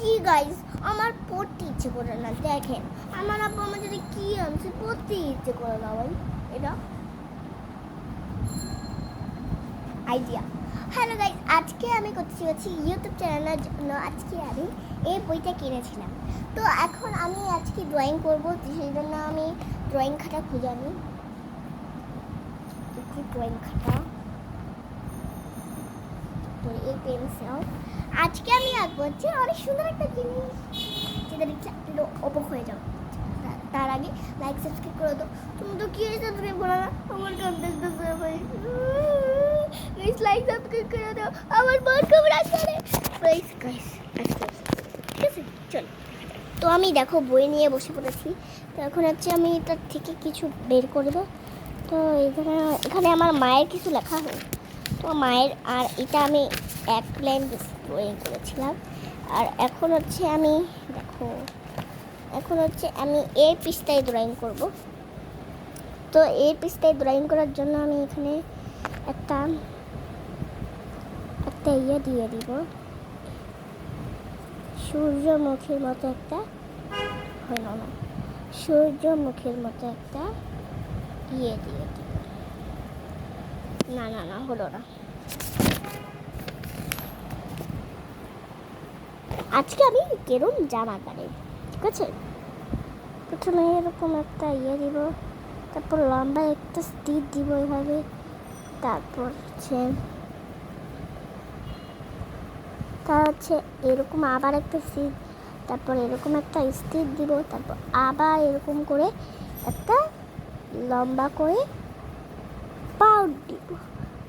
কি গাইস, আমার পড়তে ইচ্ছে করে না। দেখেন আমার আব্বু আমাদের কি আনছে, পড়তে ইচ্ছে করে না ভাই। এটা আইডিয়া। হ্যালো গাইস, আজকে আমি করতে চলেছি ইউটিউব চ্যানেলের জন্য। আজকে আমি এই বইটা কিনেছিলাম। তো এখন আমি আজকে ড্রয়িং করবো, সেই জন্য আমি ড্রয়িং খাতা খুঁজে আনি। ড্রয়িং খাতা, তো এই পেন্সিল। আজকে আমি আঁকবো হচ্ছে অনেক সুন্দর একটা জিনিস, যেটা দেখতে একটু অবাক হয়ে যাও। তার আগে লাইক সাবস্ক্রাইব করে দাও। তুমি তো কি সাবস্ক্রাইব করো না? আমার কাম দেখতেছো ভাই, গাইস লাইক সাবস্ক্রাইব করে দাও। আমার মন খুব রাগ করে গাইস। ঠিক আছে, চল। তো আমি দেখো বই নিয়ে বসে পড়েছি। তো এখন হচ্ছে আমি এটার থেকে কিছু বের করবো। তো এখানে আমার মায়ের কিছু লেখা হয়। তো মায়ের, আর এটা আমি এক লাইন ড্রয়িং করেছিলাম। আর এখন হচ্ছে আমি দেখো, এখন হচ্ছে আমি এই পৃষ্ঠায় ড্রয়িং করব। তো এই পৃষ্ঠায় ড্রয়িং করার জন্য আমি এখানে একটা ইয়ে দিয়ে দিব, সূর্যমুখীর মতো একটা, হলো না, সূর্যমুখীর মতো একটা ইয়ে দিয়ে দিব। না হলো না। আজকে আমি কেরম জামা কাটে, ঠিক আছে। প্রথমে এরকম একটা ইয়ে দিব, তারপর লম্বা একটা স্টিচ দিব এভাবে, তারপর হচ্ছে এরকম আবার একটা স্টিচ, তারপর এরকম একটা স্টিচ দিব, তারপর আবার এরকম করে একটা লম্বা করে পাউট দিব,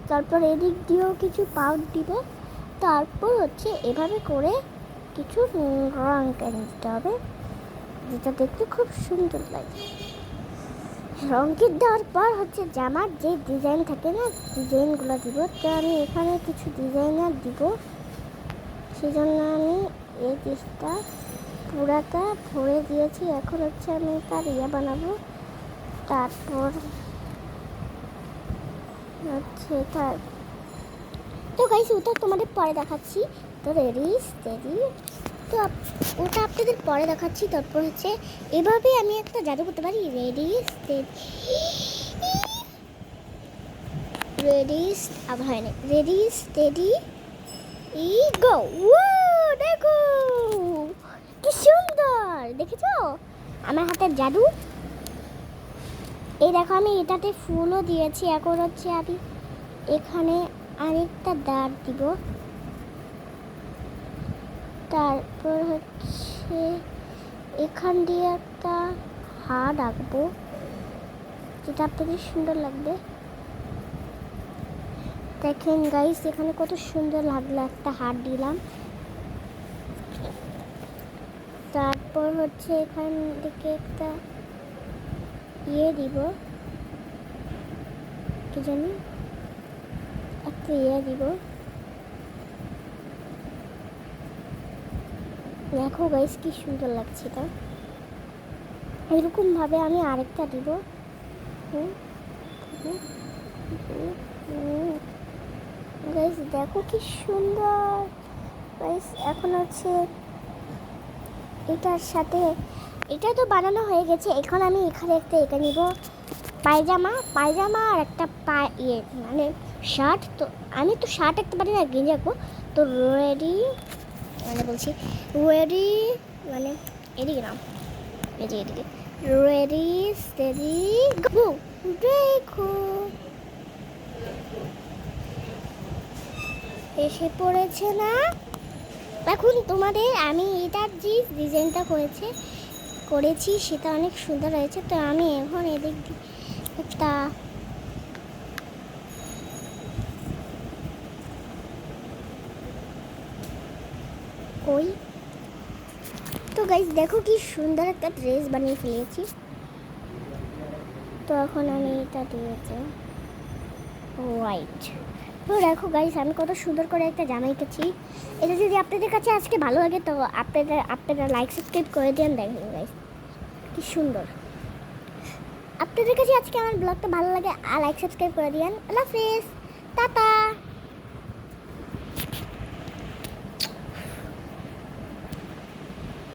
তারপর এদিক দিয়েও কিছু পাউট দিব, তারপর হচ্ছে এভাবে করে কিছু রং কেটে দিতে হবে, যেটা দেখতে খুব সুন্দর লাগে। রঙিন দেওয়ার পর হচ্ছে জামার যে ডিজাইন থাকে না, ডিজাইনগুলো দিব। তো আমি এখানে কিছু ডিজাইনার দিব, সেই জন্য আমি এই পিসটা পুরাটা ভরে দিয়েছি। এখন হচ্ছে আমি তার ইয়ে বানাবো, তারপর হচ্ছে তার, তো গাইস ওটা তোমাদের পরে দেখাচ্ছি। তো রেডি। তো ওটা আপনাদের পরে দেখাচ্ছি। তারপর হচ্ছে এভাবে আমি একটা জাদু করতে পারি। আবার হয় না। Ready steady go. দেখো কি সুন্দর, দেখেছো আমার হাতের জাদু। এই দেখো আমি এটাতে ফুলও দিয়েছি। এখন হচ্ছে আমি এখানে আরেকটা দাঁত দিব, তারপর হচ্ছে এখান দিয়ে একটা হাড় আঁকবো, যেটা আপনাদের সুন্দর লাগবে। দেখেন গাইস, এখানে কত সুন্দর লাগলো, একটা হাড় দিলাম। তারপর হচ্ছে এখান থেকে একটা ইয়ে দিব, কি জানি একটা ইয়ে দিব। দেখো গাইস কি সুন্দর লাগছে। তা এরকম ভাবে আমি আরেকটা দিব। গাইস দেখো কি সুন্দর গাইস। এখন হচ্ছে এটার সাথে, এটা তো বানানো হয়ে গেছে। এখন আমি এখানে একটা এটা নিব, পায়জামা আর একটা ইয়ে মানে শার্ট। তো আমি তো শার্ট আঁকতে পারি না, গেঞ্জি আঁকবো। তো রেডি মানে এদিকে নাও, এদিকে রেডি স্টেডি গো। দেখো এসে পড়েছে না। এখন তোমাদের আমি এটার যে ডিজাইনটা করেছি সেটা অনেক সুন্দর হয়েছে। তো আমি এখন এদিক একটা ওই, তো গাইস দেখো কি সুন্দর একটা ড্রেস বানিয়ে ফেলেছি। তো এখন আমি এটা দিয়েছি হোয়াইট। তো দেখো গাইস আমি কত সুন্দর করে একটা জামা এঁকেছি। এটা যদি আপনাদের কাছে আজকে ভালো লাগে তো আপনারা লাইক সাবস্ক্রাইব করে দেন। দেখেন গাইস কি সুন্দর। আপনাদের কাছে আজকে আমার ব্লগটা ভালো লাগে আর লাইক সাবস্ক্রাইব করে দিন। আল্লাহ হাফেজ, টাটা।